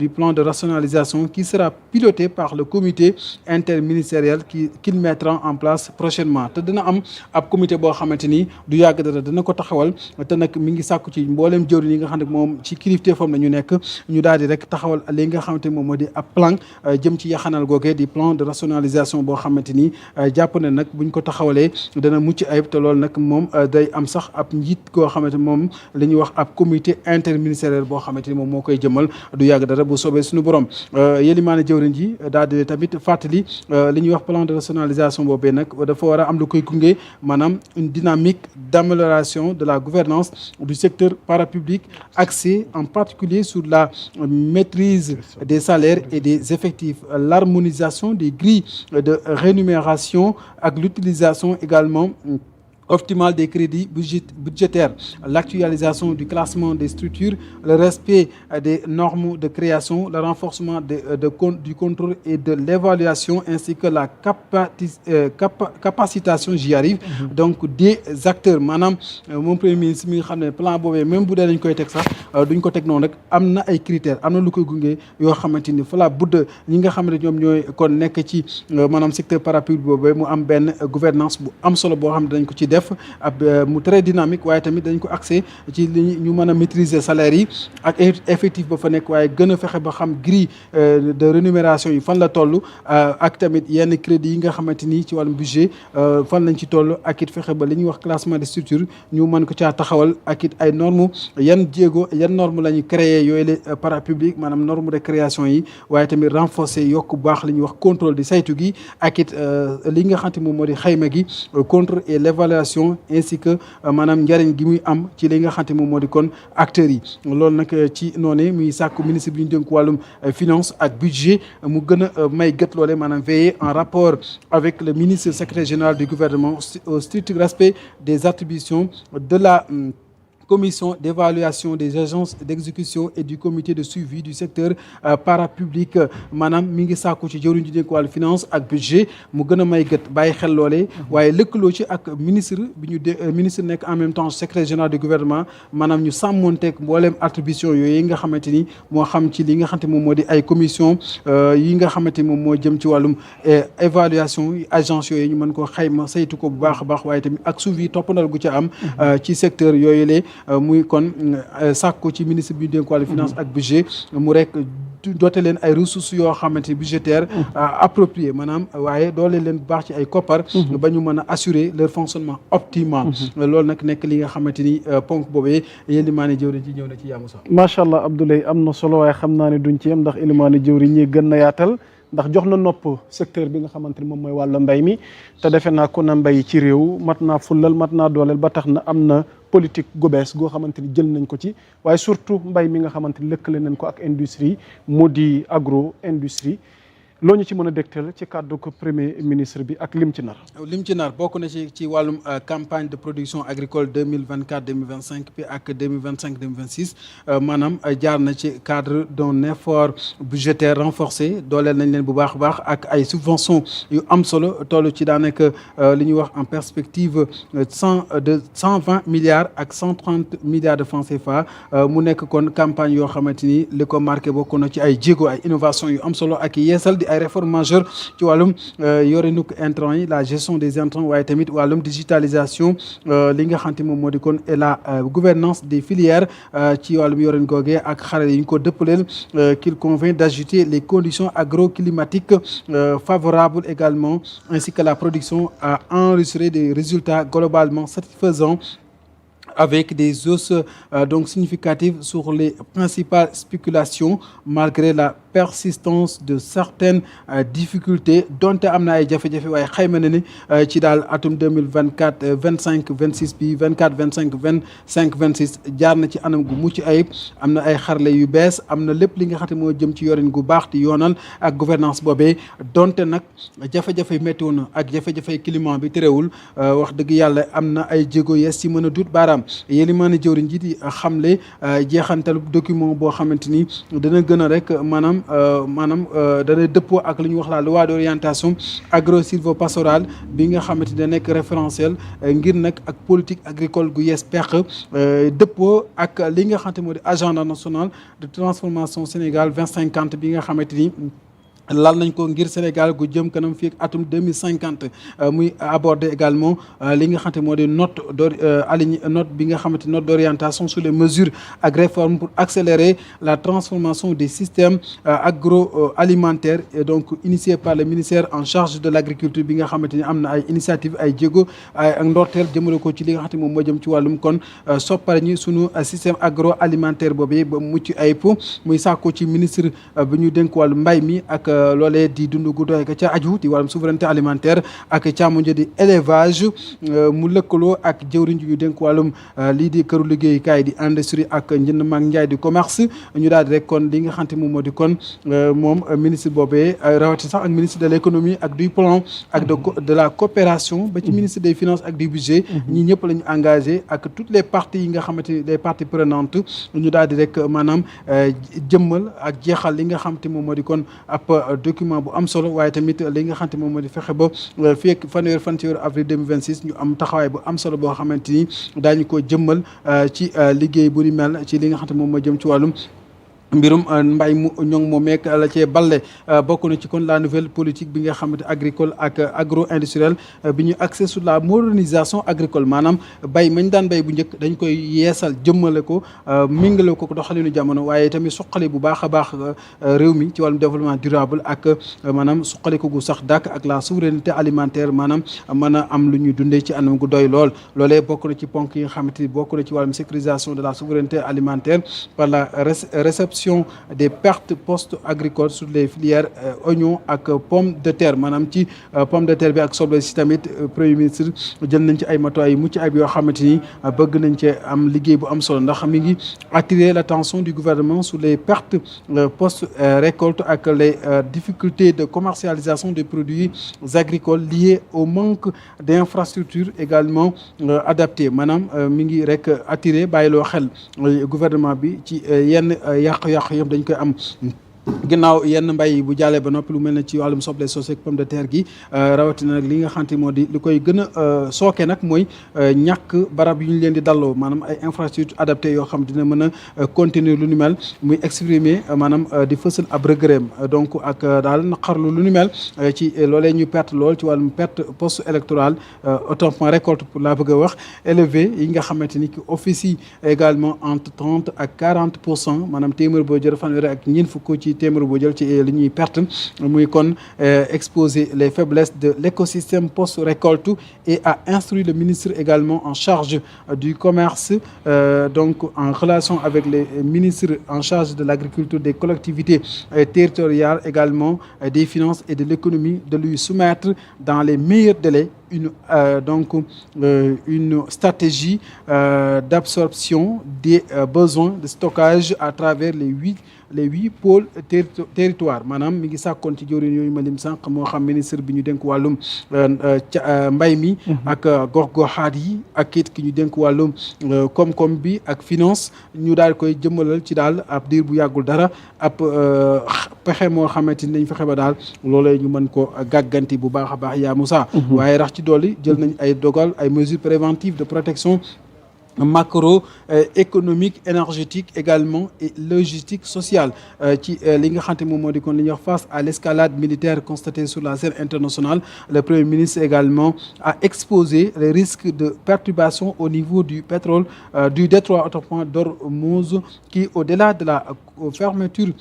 plan de rationalisation qui sera piloté par le comité interministériel qu'il mettra en place prochainement. te dina am ab comité boo xamante ni du yàgg dara dana ko taxawal te nag mi ngi sàkku ci mbooleem jëwriñ yi nga xam ne moom ci kilifteefam la ñu nekk ñu daal di rek taxawal li nga xamante ni moom moo di ab plan jëm ci yaxanal googee di plan de rationalisation boo xamante ni jàpp ne nag buñ ko taxawalee dana mucc ayib te loolu nag moom day am sax ab njiit koo xamante moom la ñuy wax ab comité interministériel boo xamante ni moom moo koy jëmal du yàgg dara bu soobee suñu borom. Yélimaane jëwriñ ji daal di tamit fàttali li ñuy wax plan de rationalisation boobee nag dafa war a am lu koy gunge maanaam une dynamique d'amélioration de la gouvernance du secteur parapublic axée en particulier sur la maîtrise des salaires et des effectifs, l'harmonisation des grilles de rémunération ak l'utilisation également optimale des crédits budgétaires, l'actualisation du classement des structures, le respect des normes de création, le renforcement du contrôle et de l'évaluation ainsi que la capacitation, j'y arrive, donc des acteurs. Maanaam moom premier ministre mi nga xam ne plan boobee même bu dee dañ koy teg sax duñ ko teg noonu rek am na ay critères am na lu koy gunge yoo xamante ni fa la budd ñi nga xam ne ñoom ñooy kon nekk ci maanaam secteur parapublic boobee mu am benn gouvernance bu am solo boo xam ne dañ ko ci def ab mu très dynamique waaye tamit dañ ko accès ci li ñu mën a maîtriser salaire yi ak effectif ba fa nekk waaye gën a fexe ba xam grille de rémunération yi fan la toll ak tamit yenn crédit yi nga xamante ni ci wàllum budget fan lañ ci toll ak it fexe ba li ñuy wax classement des structures ñu mën ko caa taxawal ak it ay normes yan normes la ñu créé yooyu les parapublic maanaam norme de création yi waaye tamit renforcer yokk bu baax li ñuy wax contrôle di saytu gi ak it li nga xamante moom moo di xayma gi contrôle et l'évaluation ainsi que maanaam njariñ gi muy am ci li nga xamante moom moo di kon acteurs yi loolu nag ci noonu muy sàkku ministre bi ñu dénk wàllum finance ak budget mu gën a may gët loole maanaam veiller en rapport avec le ministre secrétaire général du gouvernement au strict respect des attributions de la commission d'évaluation des agences d'exécution et du comité de suivi du secteur parapublic maanaam mi ngi sàkku ci jëwriñ ji dénk wàllu finance ak budget mu gën a may gët bàyyi xel loolee waaye lëkkaloo ci ak ministre bi ñu ministre nekk en même temps secrétaire général du gouvernement maanaam ñu sàmmonteeg mbooleem attribution yooyu nga xamante ni moo xam ci li nga xamante moom moo di ay commission yi nga xamante ni moom moo jëm ci wàllum évaluation agence yooyu ñu mën ko xayma saytu ko bu baax a baax waaye tamit ak suivi toppandal gu ca am ci secteur yooyu lee muy kon sàkku ci ministre bi ñu dénk wàllu finance ak budget mu rek doote leen ay ressources yoo xamante ni budgétaires appropriées maanaam waaye doole leen bu baax ci ay koppar ba ñu mën a assurer leur fonctionnement optimal loolu nag nekk li nga xamante ni ponk boobee Yélimaane jëwriñ ci ñëw na ci yaamu sax macha allah Abdoulaye am na solo waaye xam naa ne duñ ci yem ndax Yélimaane jëwriñ ñi gën na yaatal ndax jox na nopp secteur bi nga xamante ni moom mooy wàllu mbay mi te defe naa ko na mbay ci réew mat naa fullal mat naa dooleel ba tax na am na politique gu bees goo xamante ni jël nañ ko ci waaye surtout mbay mi nga xamante ni lëkkale nañ ko ak industrie mu di agro industrie loo ñu ci mën a dégtal ci kàddu ko premier ministre bi ak lim ci nar bokk na ci wàllum campagne de production agricole 2024-2025 bi ak 2025-2026 maanaam jaar na ci cadre d'un effort budgétaire renforcé dooleel nañ leen bu baax a baax ak ay subventions yu am solo toll ci daanaka li ñuy wax en perspective 120 milliards ak 130 milliards de francs CFA mu nekk kon campagne yoo xamante ni li ko marqué bokk na ci ay jéego ay innovation yu am solo ak yeesal di ay réformes majeures ci wàllum yorinuk intrants yi la gestion des intrants waaye tamit wàllum digitalisation li nga xamante moom moo di kon et la gouvernance des filières ci wàllum yorin googee ak xarale yi ñu ko dëppaleel qu'il convient d'ajouter les conditions agroclimatiques favorables également ainsi que la production à enregistrer des résultats globalement satisfaisants avec des hausses donc significatives sur les principales spéculations malgré la persistance de certaines difficultés donte am na ay jafe-jafe waaye xayma na ni ci daal atum 2024 25 26 bi 24 25 25 26 jaar na ci anam gu mucc ayib am na ay xarle yu bees am na lépp li nga xam ne moo jëm ci yorin gu baax di yoonal ak gouvernance boobee donte nag jafe-jafe métti woon na ak jafe-jafe climat bi terewul wax dëgg yàlla am na ay jéego yees ci mën a dut baaraam yéen maa ne jëwriñ ji di xamle jeexantalu document boo xamante ni dana gën a rek maanaam dana dëppoo ak li ñuy wax la loi d'orientation agro-sylvo-pastorale bi nga xamante ne nekk référentiel ngir nag ak politique agricole gu yees peq dëppoo ak li nga xamante moo di agenda national de transformation Sénégal 2050 bi nga xamante ni lal nañ ko ngir Sénégal gu jëm kanam fii ak atum 2050 muy aborder également li nga xamante moo di note bi nga xamante note d'orientation sur les mesures ak réformes pour accélérer la transformation des systèmes agroalimentaires et donc initié par le ministère en charge de l'agriculture bi nga xamante ni am na ay initiative ay jéego ak ndorteel jëmale ko ci li nga xamante moom moo jëm ci wàllum kon soppar ñi sunu système agroalimentaire boobu ba mucc ayib muy sàkku ci ministre bi ñu dénk wàllu mbay mi ak loolee di dund gu doy ka ca aju di wàllum souveraineté alimentaire ak càmmoñ di élevage mu lëkkaloo ak jëwriñ ji ñu dénk wàllum lii di këru liggéeyukaay di industrie ak njënd maag njaay di commerce ñu daal di rek kon li nga xamante moom moo di kon moom ministre boobee rawati sax ak ministre de l'économie ak du plan ak de la coopération ba ci ministre des finances ak du budget ñi ñëpp la ñu engagé ak toutes les parties yi nga xamante ni les parties prenantes ñu daal di rek maanaam jëmmal ak jeexal li nga xamante moom moo di kon ab document bu am solo waaye tamit li nga xamante moom moo di fexe ba fii ak fanweer fan ci weeru avril 2026 ñu am taxawaay bu am solo boo xamante ni daañu ko jëmmal ci liggéey bu ni mel ci li nga xamante moom moo jëm ci wàllum mbirum mbay mu ñoŋ moo meek la cee balle bokk na ci kon la nouvelle politique bi nga xamante agricole ak agro industriel bi ñu axé sur la modernisation agricole maanaam bay mañ daan bay bu njëkk dañ koy yeesal jëmmale ko méngale ko doxalinu jamono waaye tamit suqali bu baax a baax réew mi ci wàllum développement durable ak maanaam suqali ko gu sax dàkk ak la souveraineté alimentaire maanaam mën a am lu ñuy dundee ci anam gu doy lool loolee bokk na ci ponk yi nga xamante ni bokk na ci wàllum sécurisation de la souveraineté alimentaire par la réception des pertes post-agricoles sur les filières oignons ak pomme de terre maanaam ci pomme de terre bi ak soble si tamit premier ministre jël nañ ci ay matuwaay yu mucc ayib yoo xamante ni bëgg nañ ci am liggéey bu am solo ndax mi ngi attirer l'attention du gouvernement sur les pertes post-récolte ak les difficultés de commercialisation des produits agricoles liées au manque d'infrastructures également adaptées maanaam mi ngi rek attirer bàyyiloo xel gouvernement bi ci yenn yàq yëpp dañ koy am ginnaaw yenn mbay bu jàllee ba noppi lu mel ne ci wàllum soble soosu ak pomme de terre gi rawatina nag li nga xamante moo di li koy gën a sooke nag mooy ñàkk barab yu ñu leen di dalloo maanaam ay infrastructures adaptées yoo xam dina mën a contenir lu ni mel muy exprimer maanaam di fësal ab regret donc ak daal naqarlu lu ni mel ci loolee ñu perte lool ci wàllum perte post électorale autant point récolte pour laa bëgg a wax élevé yi nga xamante ni ki officie également entre 30 ak 40% maanaam téeméer boo jël fanweeri ak ñeent fukk ci téeméer boo jël ci li ñuy perte muy kon exposer les faiblesses de l'écosystème post-récolte et a instruit le ministre également en charge du commerce donc en relation avec les ministres en charge de l'agriculture, des collectivités territoriales également des finances et de l'économie de lui soumettre dans les meilleurs délais une stratégie d'absorption des besoins de stockage à travers les huit pôles territoires maanaam mi ngi sàkkoon ci jëwriñ yooyu ma lim sànq moo xam ministre bi ñu dénk wàllum mbay mi ak gox-goxaat yi ak it ki ñu dénk wàllum koom-koom bi ak finance ñu daal koy jëmmalal ci daal ab diir bu yàggul dara ab pexe moo xamante ni dañ fexe ba daal loolee ñu mën ko gàgganti bu baax a baax yaa Moussa waaye rax ci dolli jël nañ ay dogal ay mesures préventives de protection macroéconomique énergétique également et logistique sociale ci li nga xamante moom moo di kon li ñuy wax face à l'escalade militaire constatée sur la scène internationale le Premier ministre également a exposé les risques de perturbation au niveau du pétrole du détroit autopont d'Ormuz qui au-delà de la fermeture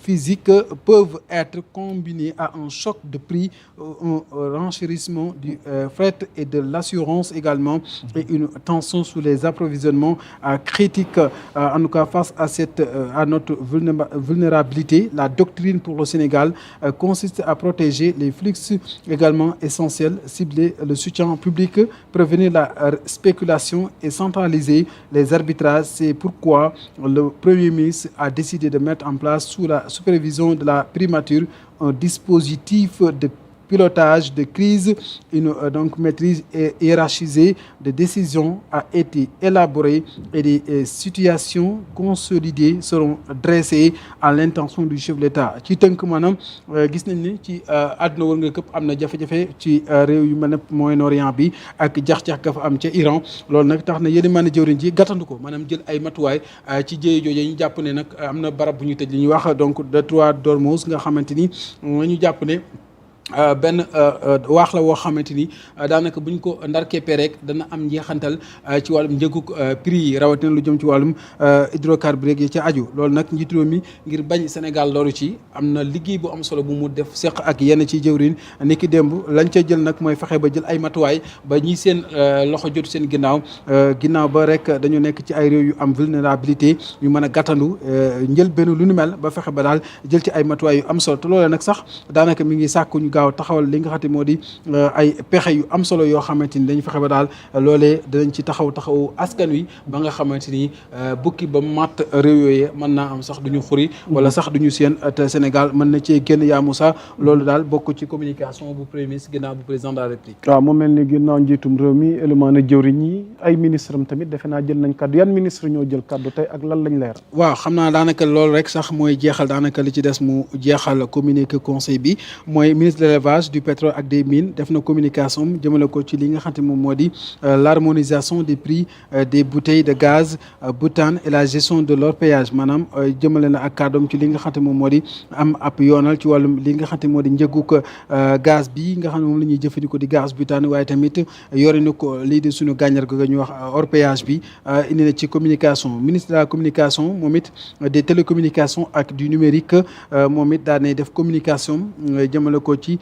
physique peuvent être combinés à un choc de prix un renchérissement du fret et de l'assurance également et une tension sur les d'approvisionnement critique. En tout cas, face à notre vulnérabilité, la doctrine pour le Sénégal consiste à protéger les flux également essentiels, cibler le soutien public, prévenir la spéculation et centraliser les arbitrages. C'est pourquoi le Premier ministre a décidé de mettre en place, sous la supervision de la primature, un dispositif de pilotage de crise. Une donc maîtrise hiérarchisée de décisions a été élaborée et des situations consolidées seront dressées à l'intention du chef de l'État. Ci tënk maanaam gis nañ ni ci àdduna wër nga këpp am na jafe-jafe ci réew yu mel ne Moyen-Orient bi ak jax-jax ga fa am ca Iran. Loolu nag tax na yéen mën a jëwriñ ji gàttandu ko maanaam jël ay matuwaay ci jéye jooju ñu jàpp ne nag am na barab bu ñu tëj li ñuy wax donc détroit d'Ormuz nga xamante ni ñu jàpp ne benn waax la woo xamante ni daanaka buñ ko ndar keppee rek dana am njeexantal ci wàllum njëgug prix yi rawatina lu jëm ci wàllum hydrocarbures yi ca aju. Loolu nag njiitu réew mi ngir bañ Sénégal loru ci am na liggéey bu am solo bu mu def seq ak yenn ci jëwriñ ni ki démb lañ ca jël nag mooy fexe ba jël ay matuwaay ba ñi seen loxo jotu seen ginnaaw ba rek dañu nekk ci ay réew yu am vulnérabilité ñu mën a gàttandu njël benn lu nu mel ba fexe ba daal jël ci ay matuwaay yu am solo te loolee nag sax daanaka mi ngi sàkku ñu gaaw taxawal li nga xamante moo di ay pexe yu am solo yoo xamante ni dañu fexe ba daal loolee dinañ ci taxaw askan wi ba nga xamante ni bukki ba matt réew yooyu mën naa am sax duñu xuri wala sax duñu seen te Sénégal mën na cee génn yaa Moussa loolu daal bokk ci communication bu premier ministre ginnaaw bu président de la République. waaw mu mel ni ginnaaw njiitum réew mi élément na jëwriñ yi ay ministre am tamit defe naa jël nañ kaddu yan ministre ñoo jël kaddu tey ak lan lañ leer. waaw xam naa daanaka loolu rek sax mooy jeexal daanaka li ci des mu jeexal communiqué conseil bi mooy ministre de l'élevage du pétrole ak des mines def na communication jëmale ko ci li nga xamante moom moo di l'harmonisation des prix des bouteilles de gaz butane et la gestion de l'orpaillage maanaam jëmale na ak kàddoom ci li nga xamante moom moo di am ab yoonal ci wàllum li nga xamante moo di njëgug gaz bi nga xam ne moom la ñuy jëfandikoo di gaz butane waaye tamit yore na ko lii di suñu gànjar ga ñu wax orpaillage bi indi na ci communication ministre de la communication moom it des télécommunications ak du numérique moom it daan nay def communication jëmale ko ci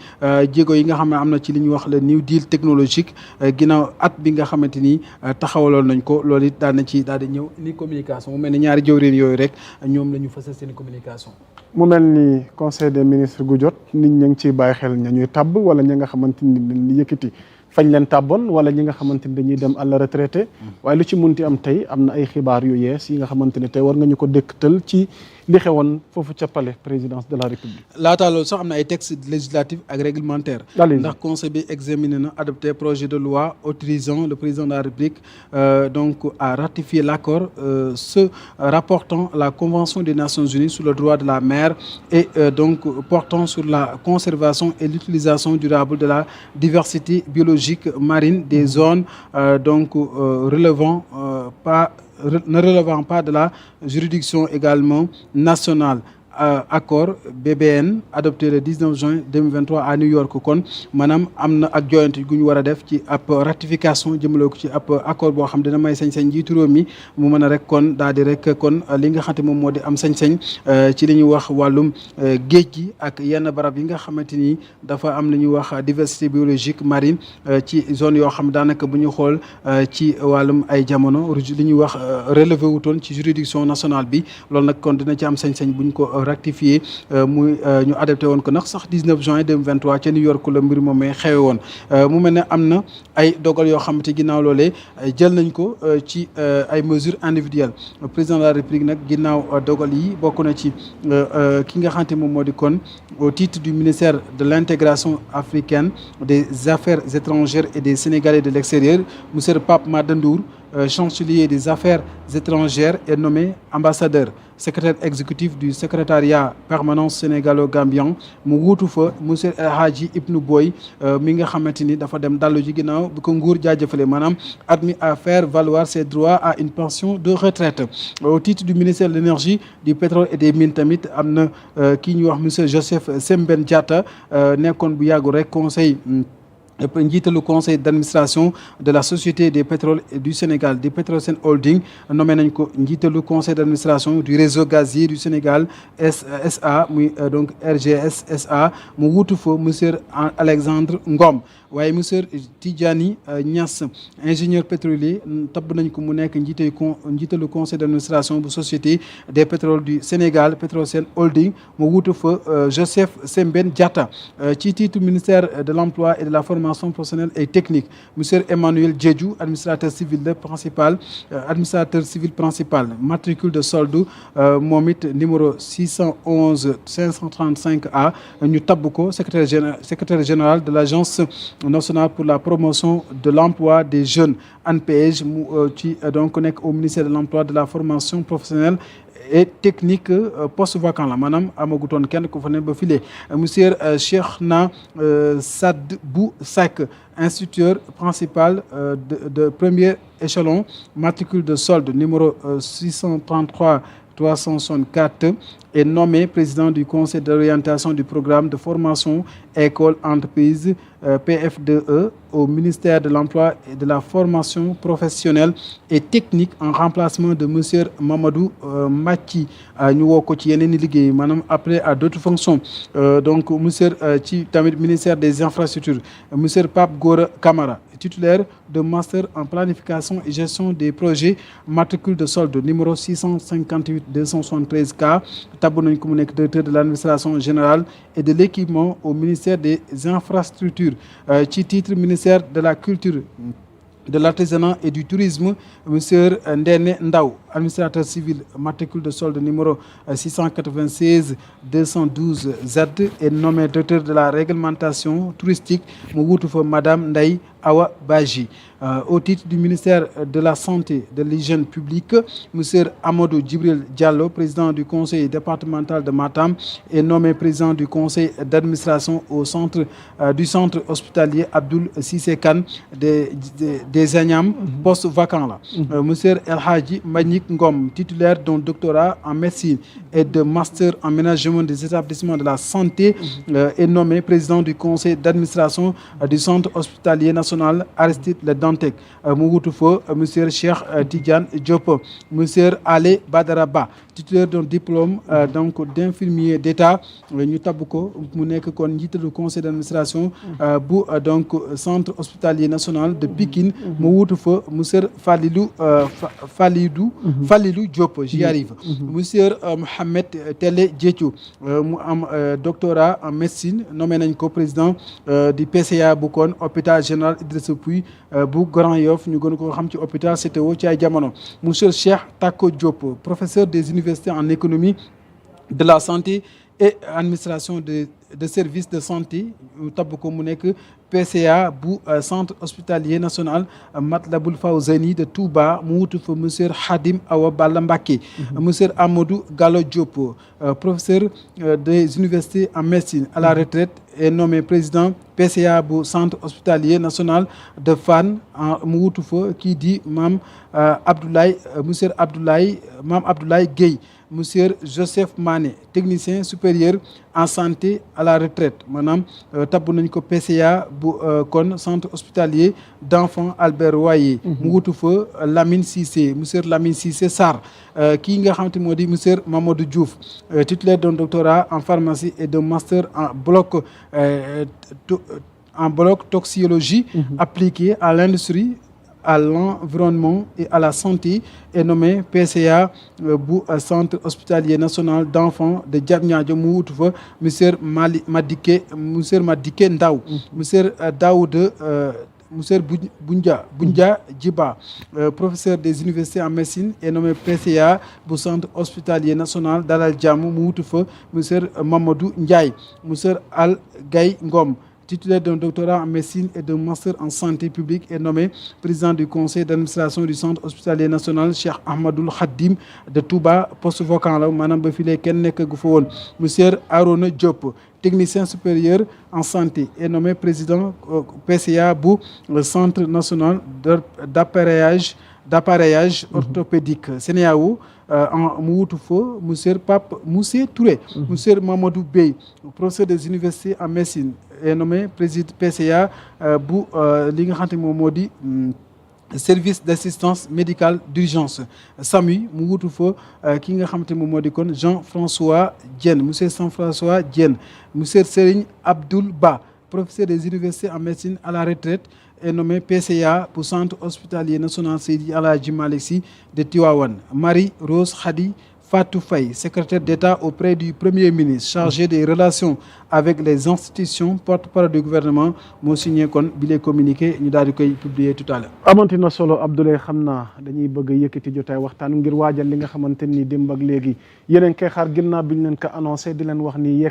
jéego yi nga xam ne am na ci li ñuy wax le new deal technologique ginnaaw at bi nga xamante ni taxawaloon nañ ko loolu it daal na ci daal di ñëw ni communication mu mel ne ñaari jëwriñ yooyu rek ñoom la ñu fësal seen communication. mu mel ni conseil des ministres gu jot nit ña ngi ciy bàyyi xel ña ñuy tabb wala ña nga xamante ni dañuy yëkkati fañ leen tàbboon wala ñi nga xamante ni dañuy dem à la retraité waaye lu ci munti am tey am na ay xibaar yu yees yi nga xamante ne tey war nga ñu ko dëkkatal ci li xewoon foofu ca palais présidence de la république. laataa loolu sax am na ay textes législatifs ak réglementaires. ndax conseil bi examiné na adopté projet de loi autorisant le président de la république donc à ratifier l'accord se rapportant à la convention des Nations unies sur le droit de la mer et donc portant sur la conservation et l'utilisation durable de la diversité biologique marine des zones donc ne relevant pas de la juridiction également nationale. Accord BBN adopté le 19 juin 2023 à New York kon maanaam am na ak joyante gu ñu war a def ci ab ratification jëmale ko ci ab accord boo xam dina may sañ-sañ jiitu réew mi mu mën a rek kon daal di rek kon li nga xamante moom moo di am sañ-sañ ci li ñuy wax wàllum géej gi ak yenn barab yi nga xamante ni dafa am li ñuy wax diversité biologique marine ci zone yoo xam daanaka bu ñu xool ci wàllum ay jamono li ñuy wax relevé wutoon ci juridiction nationale bi loolu nag kon dina ci am sañ-sañ bu ñu ko rectifié muy ñu adopté woon ko nag sax 19 juin 2023 ca New York la mbir moom xewe woon mu mel ne am na ay dogal yoo xamante ginnaaw loolee jël nañ ko ci ay mesures individuelles président de la République nag ginnaaw dogal yi bokk na ci ki nga xamante moom moo di kon au titre du ministère de l'intégration africaine des affaires étrangères et des Sénégalais de l'extérieur monsieur Pape Madandour chancelier des affaires étrangères est nommé ambassadeur secrétaire exécutif du secrétariat permanent sénégalo-gambien mu wuutu fa monsieur El Hadji Ibnou Boy mi nga xamante ni dafa dem dallu ji ginnaaw bi ko nguur jaajëfale maanaam admis à faire valoir ses droits à une pension de retraite. Au titre du ministère de l'énergie du pétrole et des mines tamit am na kii ñuy wax monsieur Joseph Sembène Diatta nekkoon bu yàggu rek conseil njiitalu conseil d'administration de la société des pétroles du Sénégal di Petrosen Holding nommé nañ ko njiitalu conseil d'administration du réseau gazier du Sénégal SA muy donc RGS SA mu wuutu fa monsieur Alexandre Ngom waaye monsieur Tidjani Niass ingénieur pétrolier tabb nañ ko mu nekk njiitalu conseil d'administration bu société des pétroles du Sénégal Petrosen Holding mu wuutu fa Joseph Sembène Diatta ci titre ministère de l'emploi et de la formation professionnelle et technique monsieur Emmanuel Diédhiou administrateur civil principal matricule de solde moom it numéro 611 535A ñu tabb ko secrétaire général de l'agence nationale pour la promotion de l'emploi des jeunes ANPEJ mu ci donc nekk au ministère de l'emploi de la formation professionnelle et technique poste vacant la maanaam amagutoon kenn ku fa ne ba file monsieur Cheikhna Sadbou Seck instituteur principal de premier échelon matricule de solde numéro 633 364 est nommé président du conseil d'orientation du programme de formation école entreprise PF2E au ministère de l'emploi et de la formation professionnelle et technique en remplacement de monsieur Mamadou Mathi ñu woo ko ci yeneen i liggéey maanaam après à d'autres fonctions donc monsieur ci tamit ministère des infrastructures monsieur Pape Gora Camara titulaire de master en planification et gestion des projets matricule de solde numéro 658 273K tabb nañ ko mu nekk directeur de l'administration générale et de l'équipement au ministère des infrastructures ci titre ministère de la culture de l'artisanat et du tourisme monsieur Ndene Ndaw administrateur civil matricule de solde numéro 696 212 Z est nommé directeur de la réglementation touristique mu wuutu fa madame Ndeye Awa Badji au titre du ministère de la santé de l'hygiène publique monsieur Amadou Djibril Diallo président du conseil départemental de Matam est nommé président du conseil d'administration du centre hospitalier Abdoul Cissé Kane des Agnam poste vacant la monsieur El Hadji Mbagnick Ngom titulaire d'un doctorat en médecine et de master en management des établissements de la santé est nommé président du conseil d'administration du centre hospitalier national Aristide Le Dantec mu wutu fa monsieur Cheikh Tidiane Diop monsieur Ale Badara Ba titulaire d'un diplôme donc d'infirmier d'État ñu tabb ko mu nekk kon njiitalu conseil d'administration bu donc centre hospitalier national de Pikine mu wutu fa monsieur Falilou Diop j'y arrive monsieur Mohamed Télé Diéthio mu am doctorat en médecine nommé nañ ko président du PCA bu kon hôpital général Idrissa Pouye bu Grand Yoff ñu gën ko xam ci hôpital CTO ci ay jamono monsieur Cheikh Tako Diop professeur des universités en économie de la santé et administration de services de santé ñu tabb ko mu nekk PCA bu centre hospitalier national Matlaboul Fawzeyni de Touba mu wutu fa monsieur Khadim Awa Balla Mbacké monsieur Amadou Gallo Diop professeur des universités en médecine à la retraite est nommé président PCA bu centre hospitalier national de Fann mu wutu fa kii di Mame Abdoulaye Guèye monsieur Joseph Mané technicien supérieur en santé à la retraite maanaam tabb nañ ko PCA bu kon centre hospitalier d'enfants Albert Royer mu wutu fa Lamine Cissé monsieur Lamine Cissé Sarr kii nga xamante moo di monsieur Mamadou Diouf titulaire d'un doctorat en pharmacie et d'un master en bloc toxicologie appliquée à l'industrie à l'environnement et à la santé est nommé PCA bu centre hospitalier national d'enfants de Diamniadio mu wutu fa monsieur Madické Ndaw monsieur Daoud monsieur Boundia Djiba professeur des universités en médecine est nommé PCA bu centre hospitalier national Dalal Jamm mu wutu fa monsieur Mamadou Ndiaye monsieur Al Gaye Ngom titulaire d'un doctorat en médecine et d'un master en santé publique est nommé président du conseil d'administration du centre hospitalier national Cheikh Ahmadoul Khadim de Touba poste vacant la maanaam ba file kenn nekk gu fa woon monsieur Arona Diop technicien supérieur en santé est nommé président PCA bu centre national d'appareillage orthopédique CNEAO mu wutu fa monsieur Pape Moussé Touré monsieur Mamadou Bey professeur des universités en médecine est nommé président PCA bu li nga xamante moom moo di service d'assistance médicale d'urgence SAMU mu wutu fa ki nga xamante moom moo di kon Jean-François Diène monsieur Jean-François Diène monsieur Serigne Abdoul Ba professeur des universités en médecine à la retraite, est nommé PCA pour Centre hospitalier national Seydi El Hadji Malick Sy de Tivaouane. Marie-Rose Khady Fatou Faye, secrétaire d'État auprès du Premier ministre, chargé des relations avec les institutions, porte-parole du gouvernement, moo signé kon bi les communiqué ñu daal di koy publier tout à l'heure. amati na solo Abdoulaye xam naa dañuy bëgg a yëkkati jotaay waxtaan ngir waajal li nga xamante ni démb ak léegi yeneen koy xaar ginnaaw bi ñu leen ko annoncé di leen wax ni